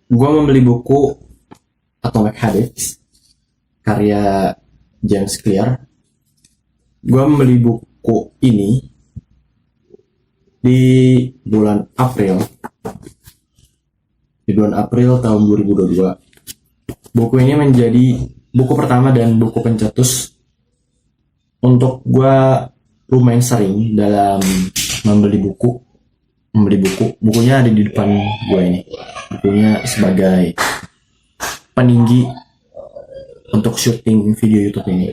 Gue membeli buku Atomic Habits karya James Clear. Gue membeli buku ini di bulan April, tahun 2022. Buku ini menjadi buku pertama dan buku pencetus untuk gue lumayan sering dalam membeli buku. Bukunya ada di depan gue ini. Bukunya sebagai peninggi untuk syuting video YouTube ini.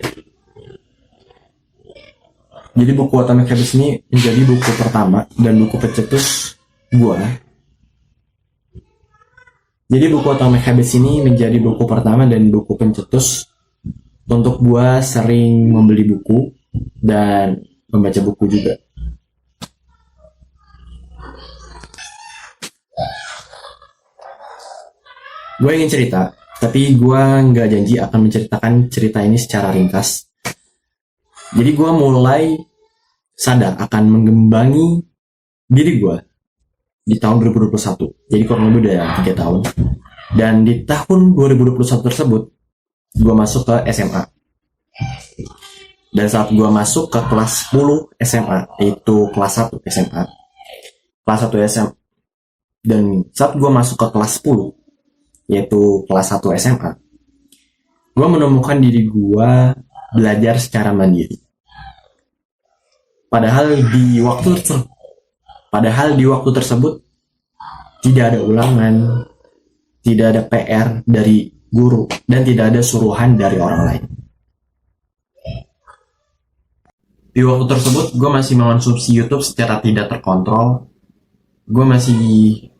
Jadi buku Atomic Habits ini menjadi buku pertama dan buku pencetus gue. Jadi buku Atomic Habits ini menjadi buku pertama dan buku pencetus untuk gue sering membeli buku dan membaca buku juga. Gue ingin cerita, tapi gue nggak janji akan menceritakan cerita ini secara ringkas. Jadi gue mulai sadar akan mengembangi diri gue di tahun 2021. Jadi kurang lebih udah 3 tahun. Dan di tahun 2021 tersebut, gue masuk ke SMA. Dan saat gue masuk ke kelas 10 SMA, yaitu kelas 1 SMA. Kelas 1 SMA. Dan saat gue masuk ke kelas 10, yaitu kelas 1 SMA, gue menemukan diri gue belajar secara mandiri. Padahal di waktu tersebut tidak ada ulangan, tidak ada PR dari guru, dan tidak ada suruhan dari orang lain. Di waktu tersebut gue masih mengonsumsi YouTube secara tidak terkontrol. Gue masih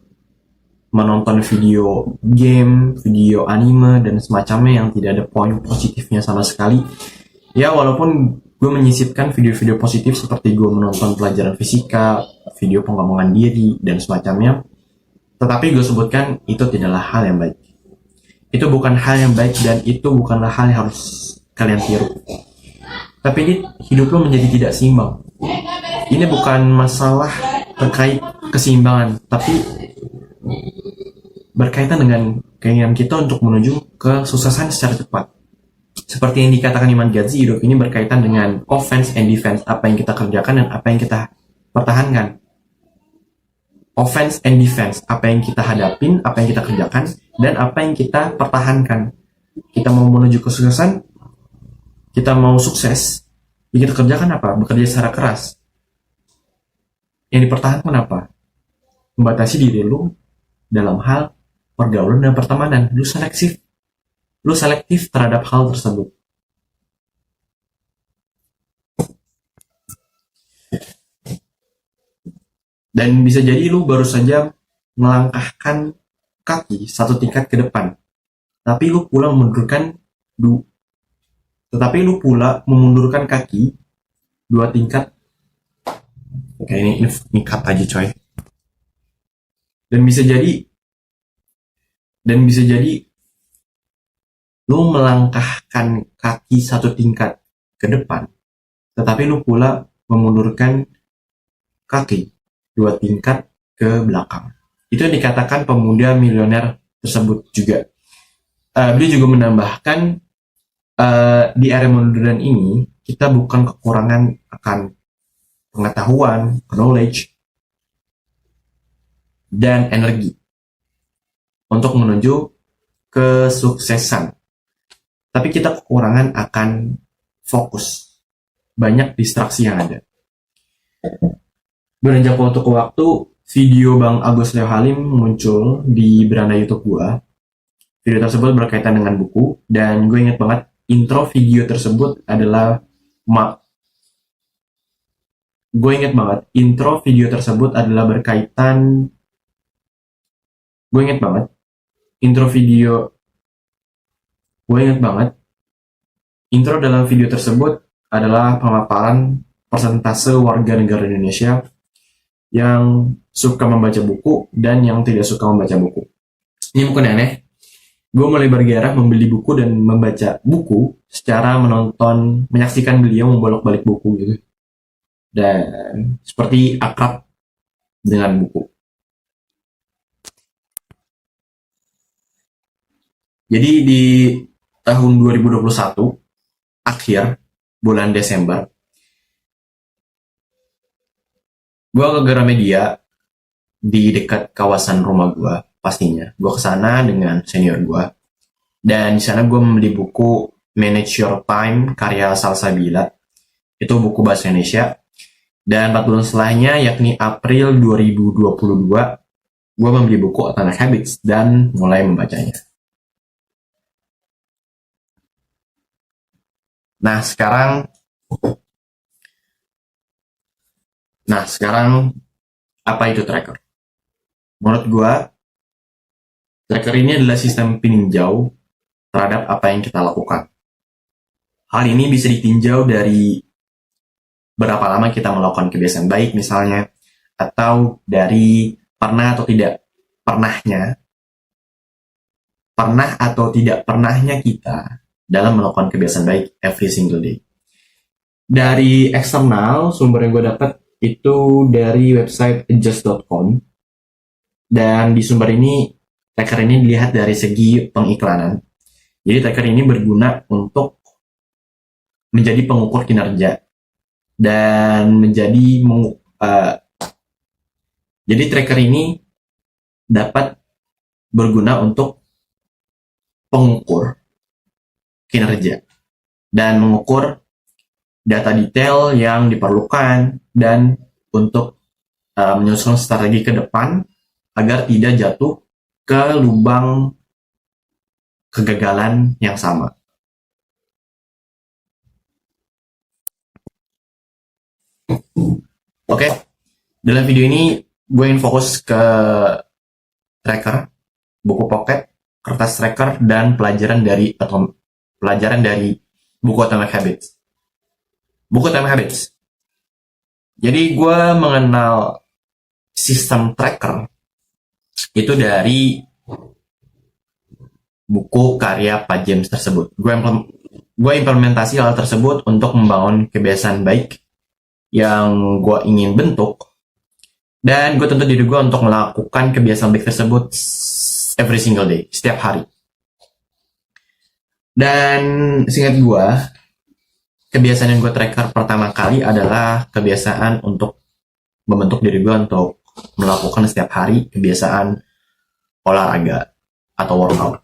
menonton video game, video anime, dan semacamnya yang tidak ada poin positifnya sama sekali. Ya, walaupun gue menyisipkan video-video positif seperti gue menonton pelajaran fisika, video pengembangan diri, dan semacamnya, tetapi gue sebutkan itu tidaklah hal yang baik. Itu bukan hal yang baik dan itu bukanlah hal yang harus kalian tiru. Tapi ini hidup lo menjadi tidak seimbang. Ini bukan masalah terkait keseimbangan, tapi berkaitan dengan keinginan kita untuk menuju kesuksesan secara cepat. Seperti yang dikatakan Iman Gadzhi, hidup ini berkaitan dengan offense and defense, apa yang kita kerjakan dan apa yang kita pertahankan. Offense and defense, apa yang kita hadapin, apa yang kita kerjakan, dan apa yang kita pertahankan. Kita mau menuju kesuksesan, kita mau sukses, yang kita kerjakan apa? Bekerja secara keras. Yang dipertahankan apa? Membatasi diri lu dalam hal pergaulan dan pertemanan. Lu selektif terhadap hal tersebut. Dan bisa jadi lu baru saja melangkahkan kaki satu tingkat ke depan, tapi lu pula memundurkan kaki 2 tingkat. Oke, ini cut aja coy. Dan bisa jadi lu melangkahkan kaki 1 tingkat ke depan, tetapi lu pula memundurkan kaki 2 tingkat ke belakang. Itu yang dikatakan pemuda milioner tersebut juga. Dia juga menambahkan, di era modern ini kita bukan kekurangan akan pengetahuan, knowledge, dan energi untuk menuju kesuksesan. Tapi kita kekurangan akan fokus. Banyak distraksi yang ada. Beranjak waktu ke waktu, video Bang Agus Leo Halim muncul di beranda YouTube gua. Video tersebut berkaitan dengan buku, dan gue inget banget intro video tersebut adalah berkaitan. Gue inget banget intro dalam video tersebut adalah pemaparan persentase warga negara Indonesia yang suka membaca buku dan yang tidak suka membaca buku. Ini bukan aneh. Gue mulai bergairah membeli buku dan membaca buku secara menyaksikan beliau membolak-balik buku gitu. Dan seperti akrab dengan buku. Jadi di tahun 2021 akhir bulan Desember, gue ke Gramedia di dekat kawasan rumah gue. Pastinya gue kesana dengan senior gue, dan di sana gue membeli buku Manage Your Time karya Salsabila. Itu buku bahasa Indonesia. Dan 4 bulan setelahnya, yakni April 2022, gue membeli buku Atomic Habits dan mulai membacanya. Nah sekarang apa itu tracker? Menurut gue, tracker ini adalah sistem peninjau terhadap apa yang kita lakukan. Hal ini bisa ditinjau dari berapa lama kita melakukan kebiasaan baik misalnya, atau dari pernah atau tidak pernahnya kita dalam melakukan kebiasaan baik every single day. Dari eksternal, sumber yang gue dapat itu dari website adjust.com, dan di sumber ini tracker ini dilihat dari segi pengiklanan. Jadi tracker ini berguna untuk menjadi pengukur kinerja dan jadi tracker ini dapat berguna untuk pengukur kinerja dan mengukur data detail yang diperlukan, dan untuk menyusun strategi ke depan agar tidak jatuh ke lubang kegagalan yang sama. Oke, dalam video ini gue ingin fokus ke tracker, buku pocket, kertas tracker, dan pelajaran dari buku Atomic Habits. Buku Atomic Habits. Jadi gue mengenal sistem tracker itu dari buku karya Pak James tersebut. Gue implementasi hal tersebut untuk membangun kebiasaan baik yang gue ingin bentuk, dan gue tuntut diri gue untuk melakukan kebiasaan baik tersebut every single day, setiap hari. Dan seingat gue, kebiasaan yang gue tracker pertama kali adalah kebiasaan untuk membentuk diri gue untuk melakukan setiap hari kebiasaan olahraga atau workout.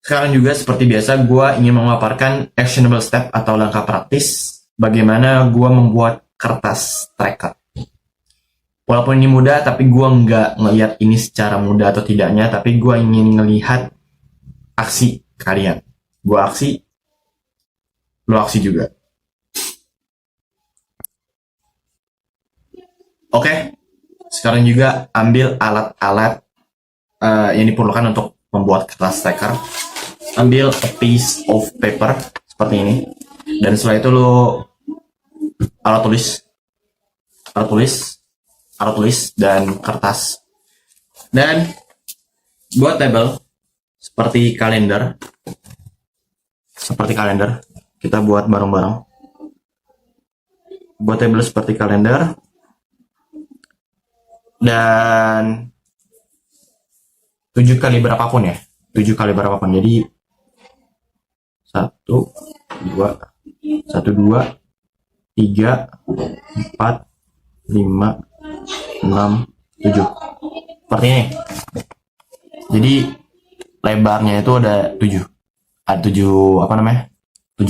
Sekarang juga seperti biasa, gue ingin memaparkan actionable step atau langkah praktis bagaimana gue membuat kertas tracker. Walaupun ini mudah, tapi gue nggak ngelihat ini secara mudah atau tidaknya, tapi gue ingin ngelihat aksi kalian. Gue aksi, lo aksi juga. Oke, sekarang juga ambil alat-alat yang diperlukan untuk membuat kertas tracker. Ambil a piece of paper seperti ini, dan setelah itu lo alat tulis dan kertas, dan buat tabel seperti kalender. Kita buat bareng-bareng. Buat tabel seperti kalender, dan 7 kali berapapun ya, 7 kali berapapun. Jadi 1, 2, 3, 4, 5, 6, 7. Seperti ini. Jadi lebarnya itu ada 7. Ada 7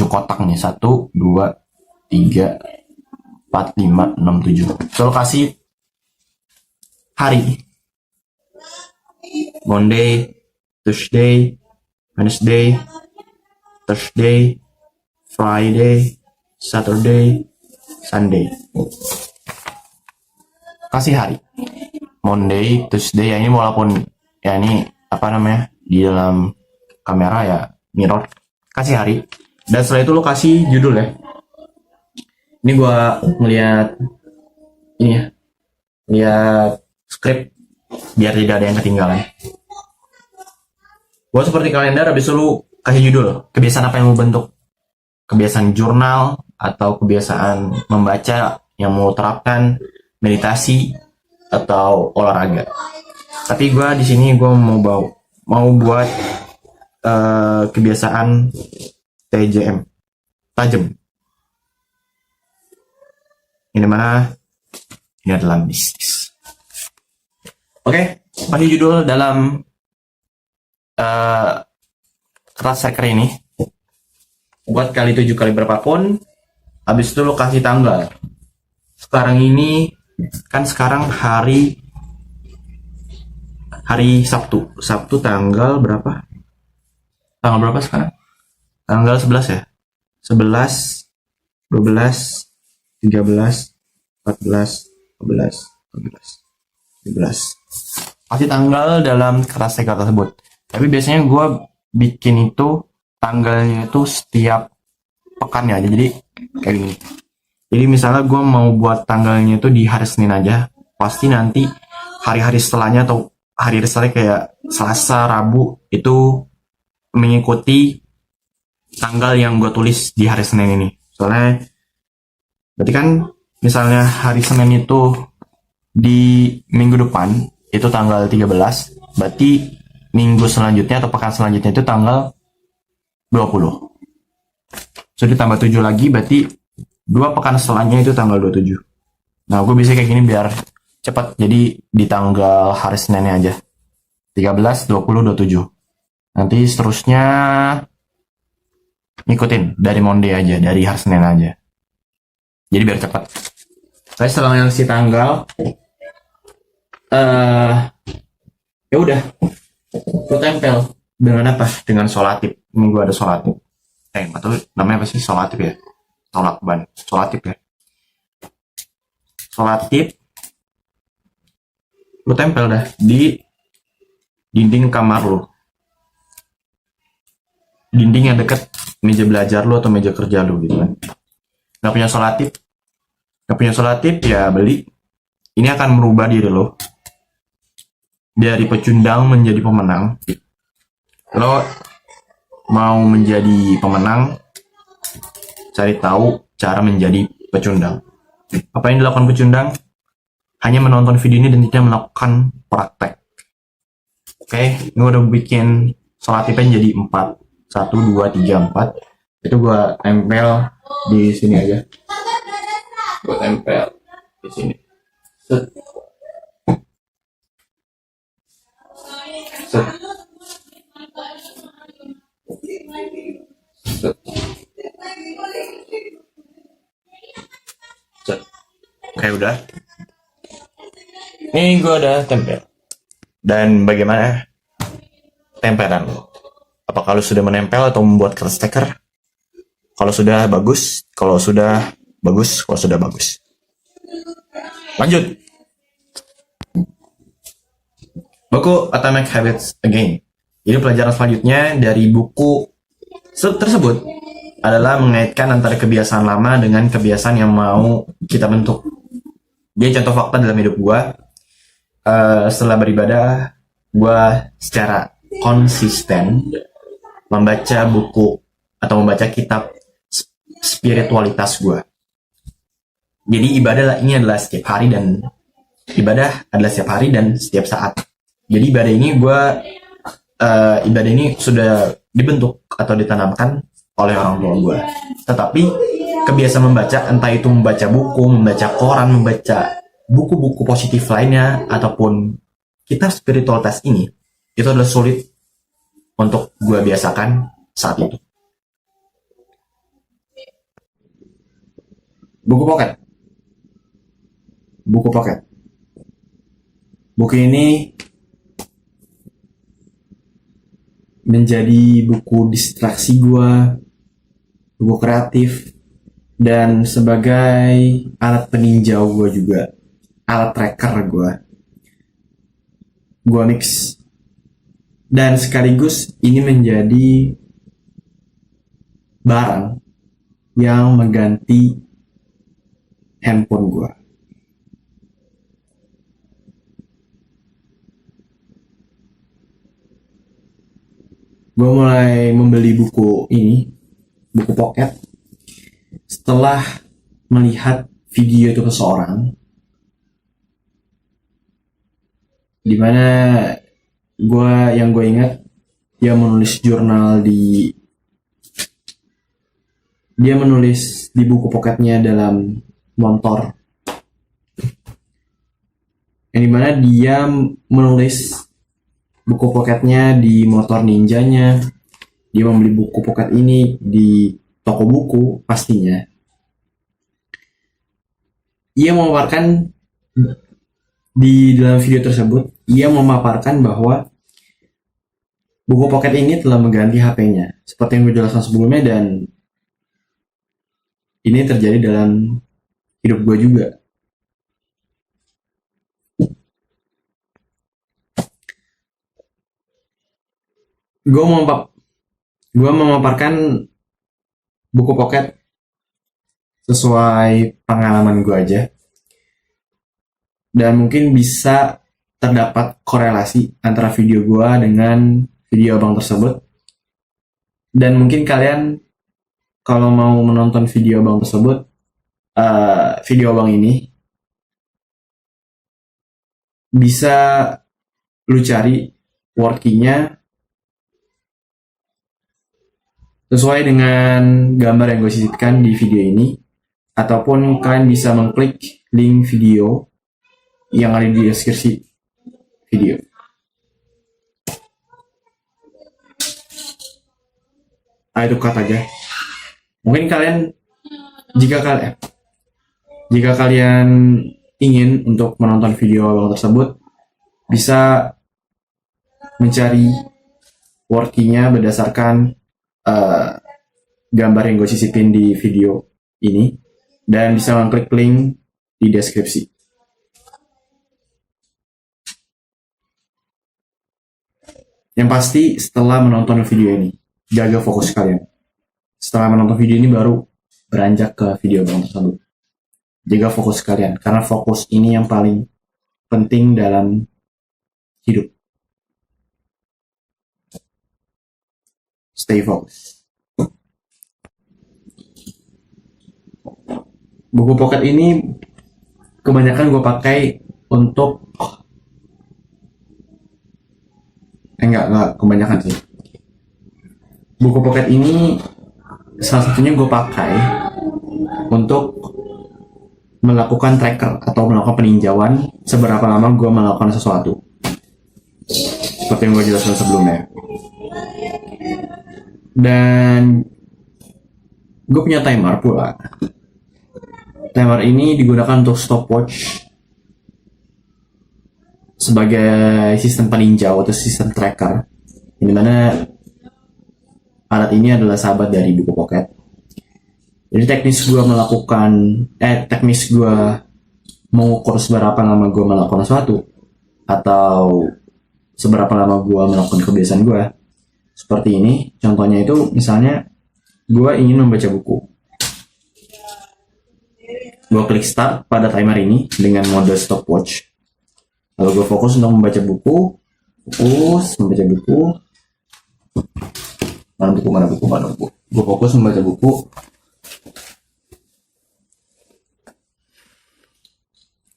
kotak nih. 1, 2, 3, 4, 5, 6, 7. So kasih hari. Monday, Tuesday, Wednesday, Thursday, Friday, Saturday, Sunday. Kasih hari. Monday, Tuesday, ya ini walaupun ya ini di dalam kamera ya mirror. Kasih hari. Dan setelah itu lo kasih judul ya. Ini gua ngeliat ini ya. Lihat skrip biar tidak ada yang ketinggalan. Buat seperti kalender, habis itu lu kasih judul. Kebiasaan apa yang mau bentuk? Kebiasaan jurnal atau kebiasaan membaca yang mau terapkan, meditasi atau olahraga. Tapi gue di sini gue mau buat kebiasaan TJM, tajam. Ini mana? Ini adalah bisnis. Oke, kasih judul dalam kertas tracker ini. Buat kali 7 kali berapapun. Habis itu lo kasih tanggal. Sekarang ini kan sekarang hari Sabtu. Sabtu tanggal berapa? Tanggal berapa sekarang? Tanggal 11 ya? 11, 12, 13, 14, 15, 16, 17. Kasih tanggal dalam kertas tracker tersebut. Tapi biasanya gue bikin itu tanggalnya itu setiap pekannya aja. Jadi kayak gini. Jadi misalnya gue mau buat tanggalnya itu di hari Senin aja. Pasti nanti hari-hari setelahnya atau hari-hari setelahnya kayak Selasa, Rabu itu mengikuti tanggal yang gue tulis di hari Senin ini. Soalnya berarti kan misalnya hari Senin itu di minggu depan itu tanggal 13, berarti minggu selanjutnya atau pekan selanjutnya itu tanggal 20. So ditambah 7 lagi, berarti 2 pekan setelahnya itu tanggal 27. Nah, gue bisa kayak gini biar cepat. Jadi di tanggal hari Seninnya aja. 13, 20, 27. Nanti seterusnya ngikutin dari Monday aja, dari hari Senin aja. Jadi biar cepat. Saya setelah ngasih tanggal, ya udah, lo tempel dengan apa? Dengan solatip. Ini gue ada solatip. Atau namanya apa sih solatip ya? Tolak ban, solatip ya. Solatip, lo tempel dah di dinding kamar lo. Dinding yang deket meja belajar lo atau meja kerja lo gitu kan. Gak punya solatip ya beli. Ini akan merubah diri lo dari pecundang menjadi pemenang. Lo mau menjadi pemenang, cari tahu cara menjadi pecundang. Apa yang dilakukan pecundang? Hanya menonton video ini dan tidak melakukan praktek. Oke, ini udah bikin solatipnya jadi 4. 1, 2, 3, 4. Itu gua tempel di sini aja. Gua tempel di sini. Set. Set. Set. Set. Oke, udah. Ini gue udah tempel. Dan bagaimana tempelan lo? Apakah lo sudah menempel atau membuat kertas stiker? Kalau sudah bagus, kalau sudah bagus, kalau sudah bagus. Lanjut. Buku Atomic Habits Again. Jadi pelajaran selanjutnya dari buku tersebut adalah mengaitkan antara kebiasaan lama dengan kebiasaan yang mau kita bentuk. Jadi contoh fakta dalam hidup gue, setelah beribadah, gue secara konsisten membaca buku atau membaca kitab spiritualitas gue. Jadi ibadah ini adalah setiap hari dan setiap saat. Jadi ibadah ini sudah dibentuk atau ditanamkan oleh orang tua gue. Tetapi kebiasaan membaca, entah itu membaca buku, membaca koran, membaca buku-buku positif lainnya, ataupun kitab spiritualitas ini, itu adalah sulit untuk gue biasakan saat itu. Buku pocket. Buku ini menjadi buku distraksi gue, buku kreatif, dan sebagai alat peninjau gue juga, alat tracker gue mix. Dan sekaligus ini menjadi barang yang mengganti handphone gue. Gue mulai membeli buku ini, buku pocket, setelah melihat video itu seseorang, dimana gue ingat dia menulis di buku pocketnya dalam motor, yang dimana dia menulis buku pocketnya di motor ninjanya. Dia membeli buku pocket ini di toko buku pastinya. Ia memaparkan di dalam video tersebut, ia memaparkan bahwa buku pocket ini telah mengganti HP-nya, seperti yang gue jelaskan sebelumnya, dan ini terjadi dalam hidup gue juga. Gue memaparkan buku pocket sesuai pengalaman gue aja, dan mungkin bisa terdapat korelasi antara video gue dengan video abang tersebut. Dan mungkin kalian kalau mau menonton video abang tersebut, video abang ini bisa lu cari word key-nya sesuai dengan gambar yang gue sisipkan di video ini, ataupun kalian bisa mengklik link video yang ada di deskripsi video. Itu cut aja. Mungkin jika kalian ingin untuk menonton video abang tersebut, bisa mencari word key-nya berdasarkan gambar yang gue sisipin di video ini, dan bisa mengklik link di deskripsi. Yang pasti setelah menonton video ini, jaga fokus kalian. Setelah menonton video ini baru beranjak ke video abang tersebut. Jaga fokus kalian, karena fokus ini yang paling penting dalam hidup. Stay focused. Buku pocket ini kebanyakan gue pakai untuk enggak kebanyakan sih. Buku pocket ini salah satunya gue pakai untuk melakukan tracker atau melakukan peninjauan seberapa lama gue melakukan sesuatu, seperti yang gue jelaskan sebelumnya. Dan gue punya timer pula. Timer ini digunakan untuk stopwatch sebagai sistem peninjau atau sistem tracker, di mana alat ini adalah sahabat dari buku pocket. Jadi teknis gue mengukur seberapa lama gue melakukan sesuatu, atau seberapa lama gue melakukan kebiasaan gue. Seperti ini, contohnya itu misalnya gue ingin membaca buku. Gue klik start pada timer ini dengan mode stopwatch. Lalu gue fokus untuk membaca buku. Mana buku. Gue fokus membaca buku.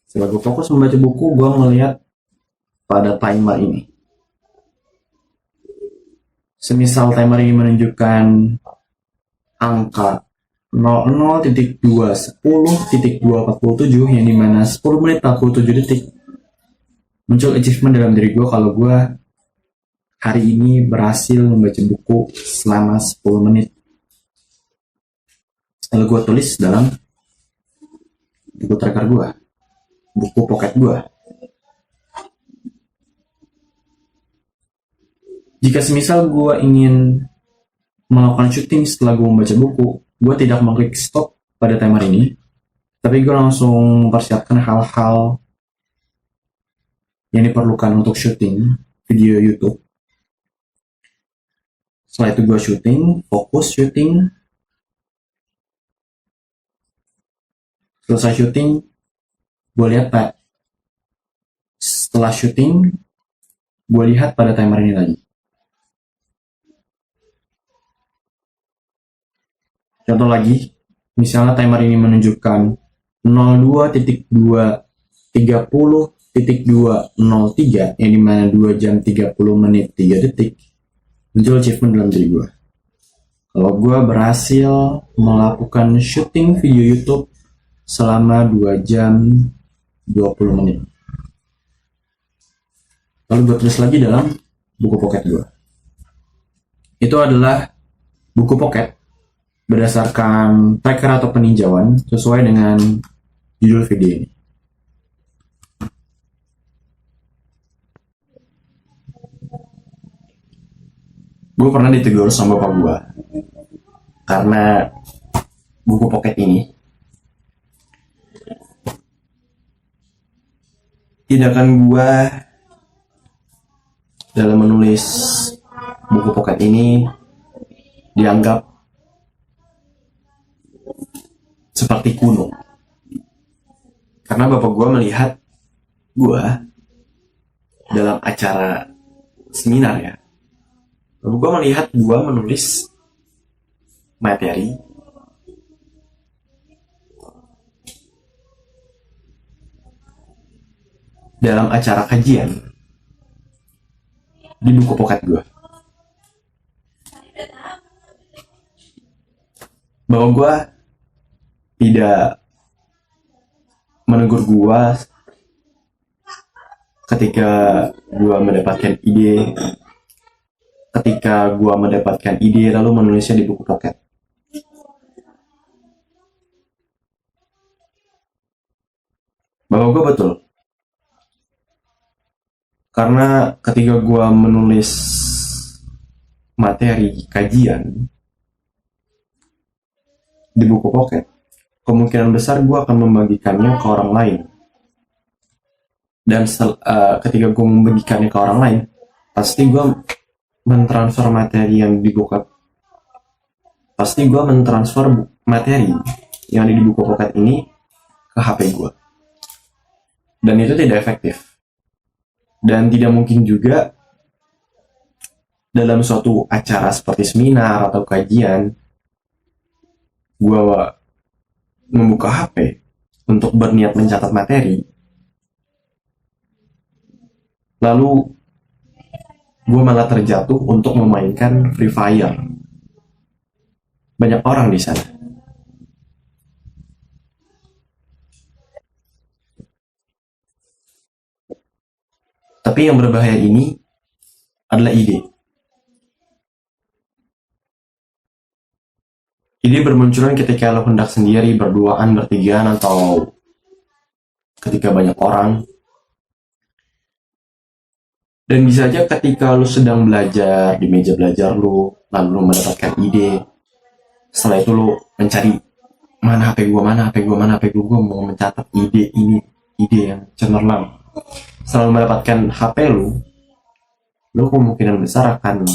Setelah gue fokus membaca buku, gue melihat pada timer ini. Semisal timer ini menunjukkan angka 00.210.247, yang dimana 10 menit 47 detik, muncul achievement dalam diri gue kalau gue hari ini berhasil membaca buku selama 10 menit. Lalu gue tulis dalam buku tracker gue, buku pocket gue. Jika semisal gue ingin melakukan syuting setelah gue membaca buku, gue tidak mengklik stop pada timer ini, tapi gue langsung mempersiapkan hal-hal yang diperlukan untuk syuting video YouTube. Setelah itu gue fokus syuting. Selesai syuting, gue lihat setelah syuting, gue lihat pada timer ini lagi. Contoh lagi, misalnya timer ini menunjukkan 02.230.203, yang dimana 2 jam 30 menit 3 detik. muncul achievement dalam diri gue. Kalau gue berhasil melakukan syuting video YouTube selama 2 jam 20 menit. Lalu gue tulis lagi dalam buku pocket gue. Itu adalah buku pocket berdasarkan tracker atau peninjauan sesuai dengan judul video ini. Gue pernah ditegur sama bapak gue karena buku pocket ini tindakan gue dalam menulis buku pocket ini dianggap seperti kuno, karena bapak gue melihat gue dalam acara seminar ya. Bapak gue melihat gue menulis materi dalam acara kajian di buku pocket gue. Bahwa gue tidak menegur gue ketika gue mendapatkan ide, lalu menulisnya di buku pocket. Bahwa gue betul, karena ketika gue menulis materi kajian di buku pocket, kemungkinan besar gue akan membagikannya ke orang lain. Dan ketika gue membagikannya ke orang lain, pasti gue mentransfer materi yang di buku, materi yang ada di buku pocket ini ke HP gue. Dan itu tidak efektif. Dan tidak mungkin juga dalam suatu acara seperti seminar atau kajian gue membuka HP untuk berniat mencatat materi, lalu gue malah terjatuh untuk memainkan Free Fire. Banyak orang di sana. Tapi yang berbahaya ini adalah ide. Ide bermunculan ketika lo hendak sendiri, berduaan, bertigaan, atau ketika banyak orang. Dan bisa aja ketika lo sedang belajar di meja belajar lo, lalu lo mendapatkan ide. Setelah itu lo mencari mana HP gue mau mencatat ide ini, ide yang cemerlang. Setelah mendapatkan HP lo kemungkinan besar akan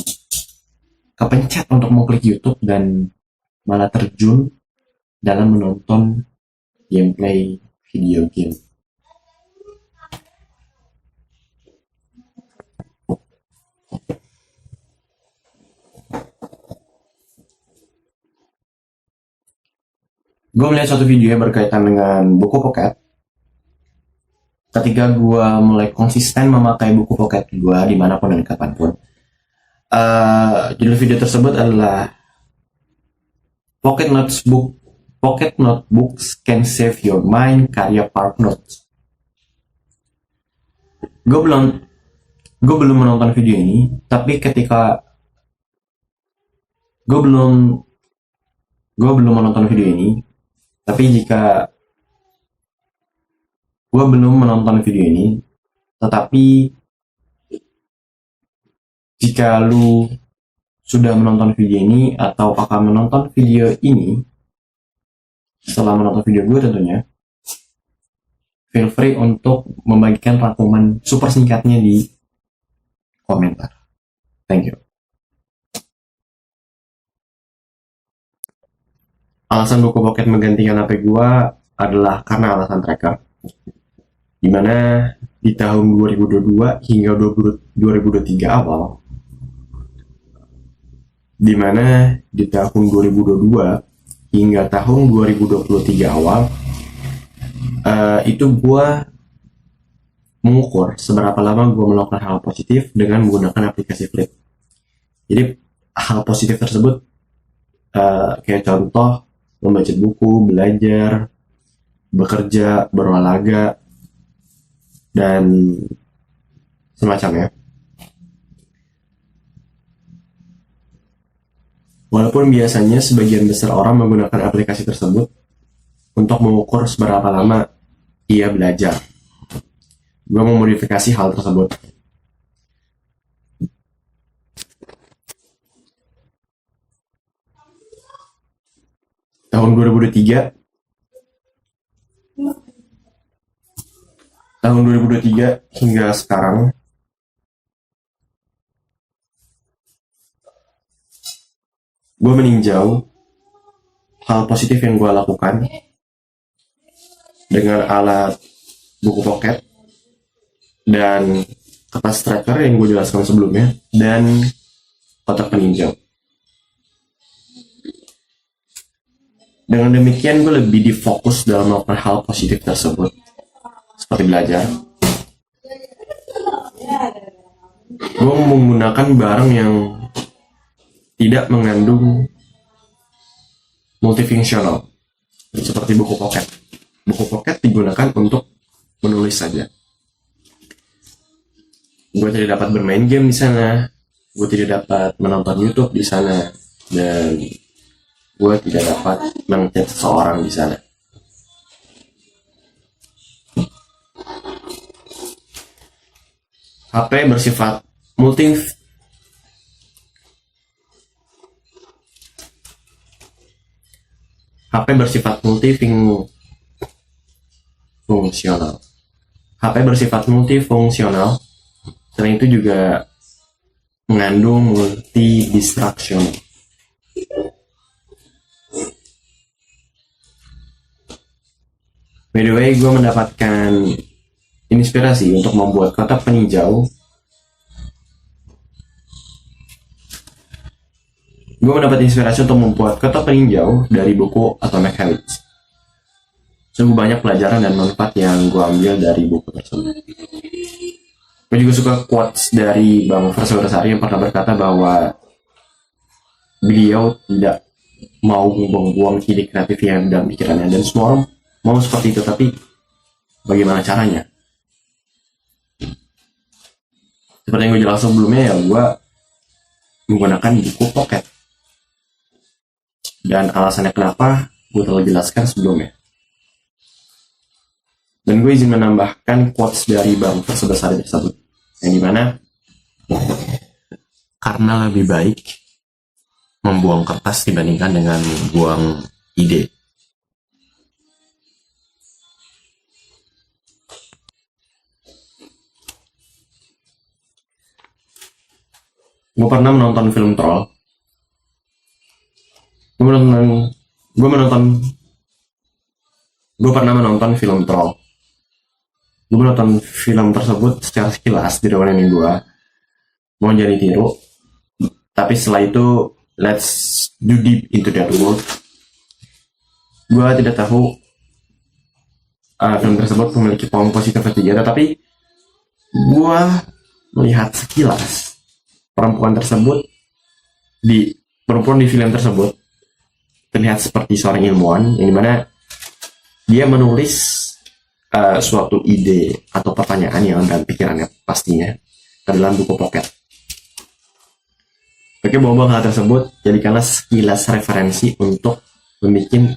kepencet untuk mau klik YouTube dan malah terjun dalam menonton gameplay video game. Gue melihat suatu video yang berkaitan dengan buku pocket. Ketika gue mulai konsisten memakai buku pocket gue dimanapun dan kapanpun, judul video tersebut adalah Pocket Notebooks Can Save Your Mind, karya Park Notes. Gue belum menonton video ini, tapi ketika gue belum menonton video ini, tapi jika gue belum menonton video ini, tetapi jika lu sudah menonton video ini atau akan menonton video ini setelah menonton video gue tentunya, feel free untuk membagikan rangkuman super singkatnya di komentar. Thank you. Alasan buku pocket menggantikan HP gue adalah karena alasan tracker, dimana di tahun 2022 hingga 2023 awal, dimana di tahun 2022 hingga tahun 2023 awal, itu gue mengukur seberapa lama gue melakukan hal positif dengan menggunakan aplikasi Flip, Jadi hal positif tersebut kayak contoh membaca buku, belajar, bekerja, berolahraga, dan semacamnya. Walaupun biasanya sebagian besar orang menggunakan aplikasi tersebut untuk mengukur seberapa lama ia belajar, gue memodifikasi hal tersebut. Tahun 2023 hingga sekarang, gue meninjau hal positif yang gue lakukan dengan alat buku pocket dan kertas tracker yang gue jelaskan sebelumnya, dan kotak peninjau. Dengan demikian gue lebih difokus dalam melakukan hal positif tersebut, seperti belajar. Gue menggunakan barang yang tidak mengandung multifungsional, seperti buku pocket. Buku pocket digunakan untuk menulis saja. Gue tidak dapat bermain game di sana, gue tidak dapat menonton YouTube di sana, dan gue tidak dapat mengechat seseorang di sana. HP bersifat multifungsional. HP bersifat multifungsional, selain itu juga mengandung multi distraction. By the way, gue mendapatkan inspirasi untuk membuat kotak peninjau. Gue mendapat inspirasi untuk membuat kotak peninjau dari buku Atomic Habits. Sungguh banyak pelajaran dan manfaat yang gue ambil dari buku tersebut. Gue juga suka quotes dari Bang Versa Bersari yang pernah berkata bahwa beliau tidak mau membuang ide kreatif yang dalam pikirannya, dan semua orang mau seperti itu, tapi bagaimana caranya? Seperti yang gue jelaskan sebelumnya, ya gue menggunakan buku pocket, dan alasannya kenapa gue telah jelaskan sebelumnya. Dan gue izin menambahkan quotes dari Bang Versa Bersari tersebut, yang dimana karena lebih baik membuang kertas dibandingkan dengan membuang ide. Gue pernah menonton film troll. Gue pernah menonton film troll. Gue menonton film tersebut secara sekilas di ruangan gue, mau jadi tiru. Tapi setelah itu, let's do deep into that world. Gue tidak tahu film tersebut memiliki poin positif atau tidak, tapi gue melihat sekilas perempuan di film tersebut terlihat seperti seorang ilmuwan, yang dimana dia menulis suatu ide atau pertanyaan yang dalam pikirannya pastinya ke dalam buku pocket. Oke, bawa hal tersebut jadikanlah sekilas referensi untuk membuat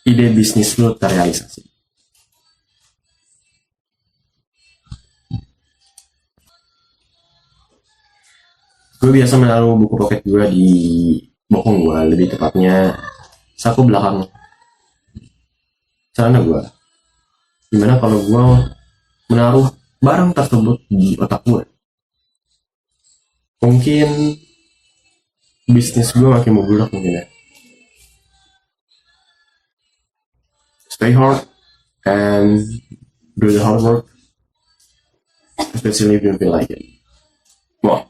ide bisnis lo terrealisasi. Gue biasa menaruh buku pocket gue di bokong gue, lebih tepatnya saku belakang celana gue. Dimana kalau gue menaruh barang tersebut di otak gue, mungkin bisnis gue makin membludak mungkin ya. Stay hard and do the hard work, especially if you feel like it. Wow.